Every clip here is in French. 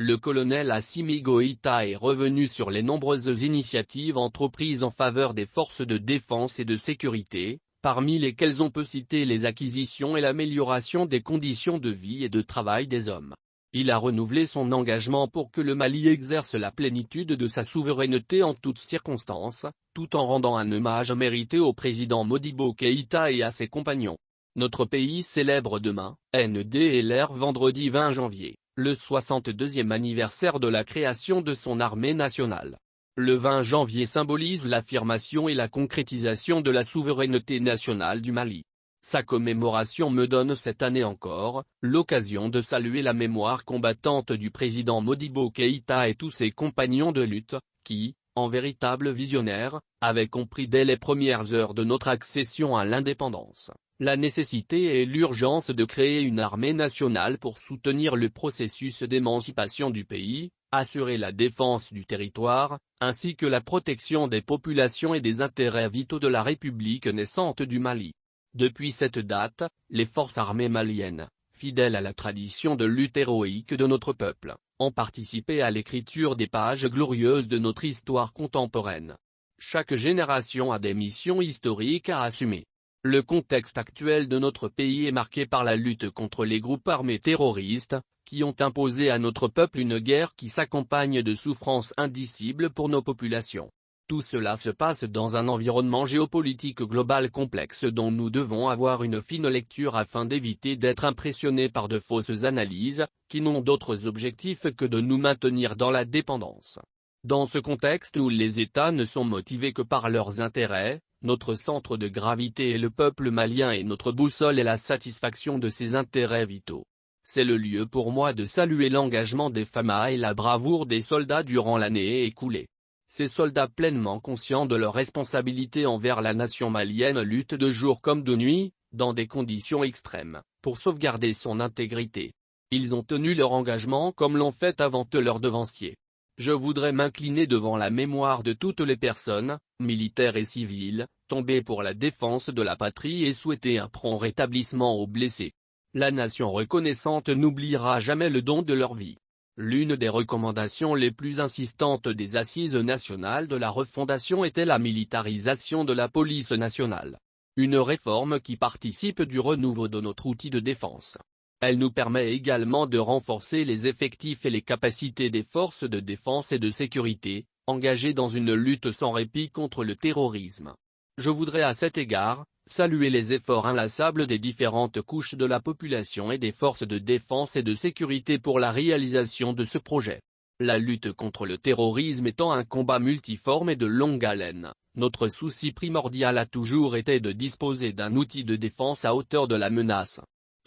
Le colonel Assimi Goïta est revenu sur les nombreuses initiatives entreprises en faveur des forces de défense et de sécurité, parmi lesquelles on peut citer les acquisitions et l'amélioration des conditions de vie et de travail des hommes. Il a renouvelé son engagement pour que le Mali exerce la plénitude de sa souveraineté en toutes circonstances, tout en rendant un hommage mérité au président Modibo Keïta et à ses compagnons. Notre pays célèbre demain, NDLR vendredi 20 janvier, le 62e anniversaire de la création de son armée nationale. Le 20 janvier symbolise l'affirmation et la concrétisation de la souveraineté nationale du Mali. Sa commémoration me donne cette année encore l'occasion de saluer la mémoire combattante du président Modibo Keïta et tous ses compagnons de lutte, qui, en véritables visionnaires, avaient compris dès les premières heures de notre accession à l'indépendance, la nécessité et l'urgence de créer une armée nationale pour soutenir le processus d'émancipation du pays, assurer la défense du territoire, ainsi que la protection des populations et des intérêts vitaux de la République naissante du Mali. Depuis cette date, les forces armées maliennes, fidèles à la tradition de lutte héroïque de notre peuple, ont participé à l'écriture des pages glorieuses de notre histoire contemporaine. Chaque génération a des missions historiques à assumer. Le contexte actuel de notre pays est marqué par la lutte contre les groupes armés terroristes, qui ont imposé à notre peuple une guerre qui s'accompagne de souffrances indicibles pour nos populations. Tout cela se passe dans un environnement géopolitique global complexe dont nous devons avoir une fine lecture afin d'éviter d'être impressionnés par de fausses analyses, qui n'ont d'autres objectifs que de nous maintenir dans la dépendance. Dans ce contexte où les États ne sont motivés que par leurs intérêts, notre centre de gravité est le peuple malien et notre boussole est la satisfaction de ses intérêts vitaux. C'est le lieu pour moi de saluer l'engagement des FAMA et la bravoure des soldats durant l'année écoulée. Ces soldats pleinement conscients de leurs responsabilités envers la nation malienne luttent de jour comme de nuit, dans des conditions extrêmes, pour sauvegarder son intégrité. Ils ont tenu leur engagement comme l'ont fait avant eux leurs devanciers. Je voudrais m'incliner devant la mémoire de toutes les personnes, militaires et civiles, tombées pour la défense de la patrie et souhaiter un prompt rétablissement aux blessés. La nation reconnaissante n'oubliera jamais le don de leur vie. L'une des recommandations les plus insistantes des Assises nationales de la refondation était la militarisation de la police nationale. Une réforme qui participe du renouveau de notre outil de défense. Elle nous permet également de renforcer les effectifs et les capacités des forces de défense et de sécurité, engagées dans une lutte sans répit contre le terrorisme. Je voudrais à cet égard saluer les efforts inlassables des différentes couches de la population et des forces de défense et de sécurité pour la réalisation de ce projet. La lutte contre le terrorisme étant un combat multiforme et de longue haleine, notre souci primordial a toujours été de disposer d'un outil de défense à hauteur de la menace.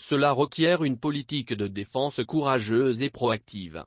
Cela requiert une politique de défense courageuse et proactive.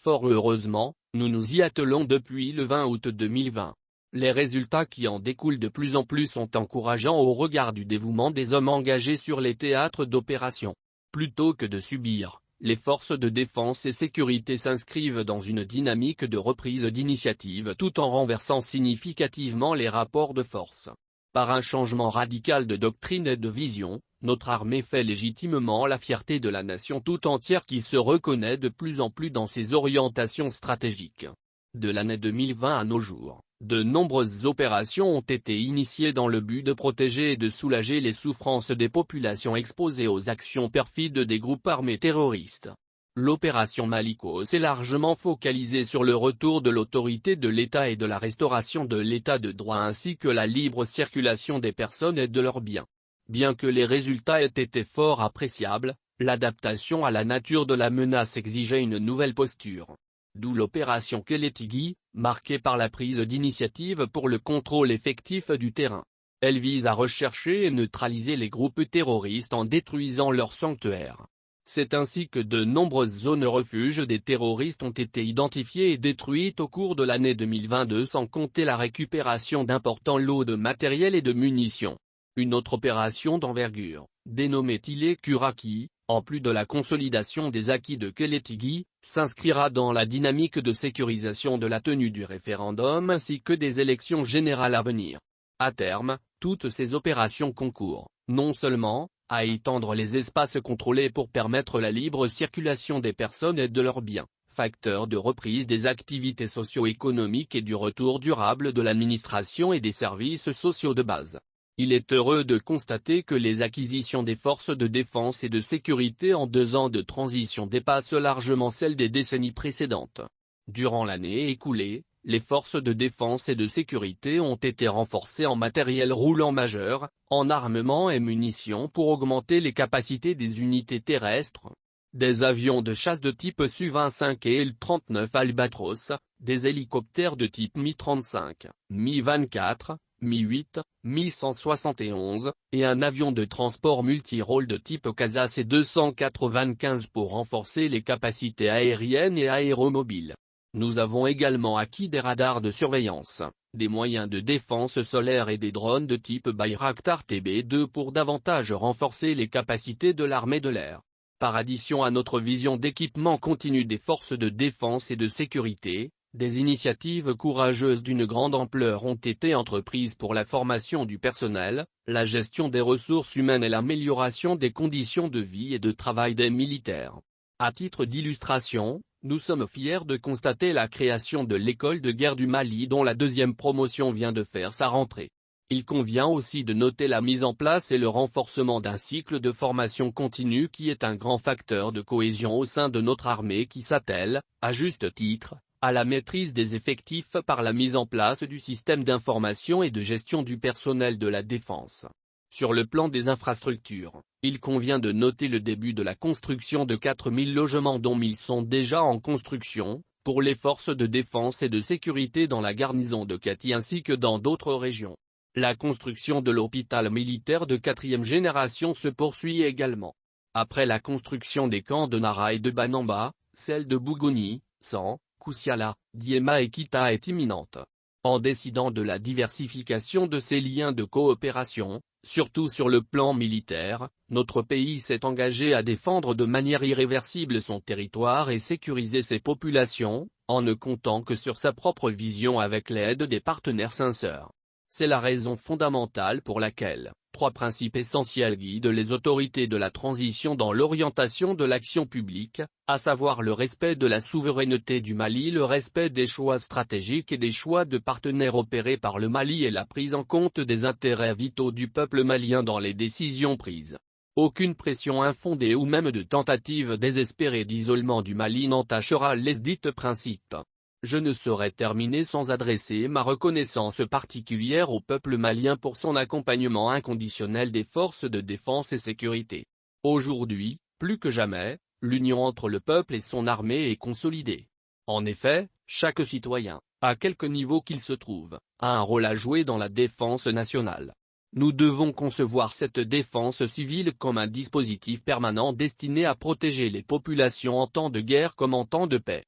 Fort heureusement, nous nous y attelons depuis le 20 août 2020. Les résultats qui en découlent de plus en plus sont encourageants au regard du dévouement des hommes engagés sur les théâtres d'opération. Plutôt que de subir, les forces de défense et sécurité s'inscrivent dans une dynamique de reprise d'initiative tout en renversant significativement les rapports de force. Par un changement radical de doctrine et de vision, notre armée fait légitimement la fierté de la nation tout entière qui se reconnaît de plus en plus dans ses orientations stratégiques. De l'année 2020 à nos jours, de nombreuses opérations ont été initiées dans le but de protéger et de soulager les souffrances des populations exposées aux actions perfides des groupes armés terroristes. L'opération Maliko s'est largement focalisée sur le retour de l'autorité de l'État et de la restauration de l'État de droit ainsi que la libre circulation des personnes et de leurs biens. Bien que les résultats aient été fort appréciables, l'adaptation à la nature de la menace exigeait une nouvelle posture. D'où l'opération Kélétigui, marquée par la prise d'initiative pour le contrôle effectif du terrain. Elle vise à rechercher et neutraliser les groupes terroristes en détruisant leurs sanctuaires. C'est ainsi que de nombreuses zones refuges des terroristes ont été identifiées et détruites au cours de l'année 2022 sans compter la récupération d'importants lots de matériel et de munitions. Une autre opération d'envergure, dénommée Tilé Kuraki, en plus de la consolidation des acquis de Kélétigui, s'inscrira dans la dynamique de sécurisation de la tenue du référendum ainsi que des élections générales à venir. À terme, toutes ces opérations concourent, non seulement, à étendre les espaces contrôlés pour permettre la libre circulation des personnes et de leurs biens, facteur de reprise des activités socio-économiques et du retour durable de l'administration et des services sociaux de base. Il est heureux de constater que les acquisitions des forces de défense et de sécurité en 2 ans de transition dépassent largement celles des décennies précédentes. Durant l'année écoulée, les forces de défense et de sécurité ont été renforcées en matériel roulant majeur, en armement et munitions pour augmenter les capacités des unités terrestres. Des avions de chasse de type Su-25 et Il-39 Albatros, des hélicoptères de type Mi-35, Mi-24, Mi-8, Mi-171, et un avion de transport multirôle de type Casa C-295 pour renforcer les capacités aériennes et aéromobiles. Nous avons également acquis des radars de surveillance, des moyens de défense solaire et des drones de type Bayraktar TB2 pour davantage renforcer les capacités de l'armée de l'air. Par addition à notre vision d'équipement continu des forces de défense et de sécurité, des initiatives courageuses d'une grande ampleur ont été entreprises pour la formation du personnel, la gestion des ressources humaines et l'amélioration des conditions de vie et de travail des militaires. À titre d'illustration, nous sommes fiers de constater la création de l'école de guerre du Mali dont la 2e promotion vient de faire sa rentrée. Il convient aussi de noter la mise en place et le renforcement d'un cycle de formation continue qui est un grand facteur de cohésion au sein de notre armée qui s'attelle, à juste titre, à la maîtrise des effectifs par la mise en place du système d'information et de gestion du personnel de la défense. Sur le plan des infrastructures, il convient de noter le début de la construction de 4000 logements dont 1000 sont déjà en construction, pour les forces de défense et de sécurité dans la garnison de Kati ainsi que dans d'autres régions. La construction de l'hôpital militaire de 4e génération se poursuit également. Après la construction des camps de Nara et de Banamba, celle de Bougouni, San, Koussiala, Diema et Kita est imminente. En décidant de la diversification de ces liens de coopération, surtout sur le plan militaire, notre pays s'est engagé à défendre de manière irréversible son territoire et sécuriser ses populations, en ne comptant que sur sa propre vision avec l'aide des partenaires sincères. C'est la raison fondamentale pour laquelle 3 principes essentiels guident les autorités de la transition dans l'orientation de l'action publique, à savoir le respect de la souveraineté du Mali, le respect des choix stratégiques et des choix de partenaires opérés par le Mali et la prise en compte des intérêts vitaux du peuple malien dans les décisions prises. Aucune pression infondée ou même de tentative désespérée d'isolement du Mali n'entachera lesdits principes. Je ne saurais terminer sans adresser ma reconnaissance particulière au peuple malien pour son accompagnement inconditionnel des forces de défense et sécurité. Aujourd'hui, plus que jamais, l'union entre le peuple et son armée est consolidée. En effet, chaque citoyen, à quelque niveau qu'il se trouve, a un rôle à jouer dans la défense nationale. Nous devons concevoir cette défense civile comme un dispositif permanent destiné à protéger les populations en temps de guerre comme en temps de paix.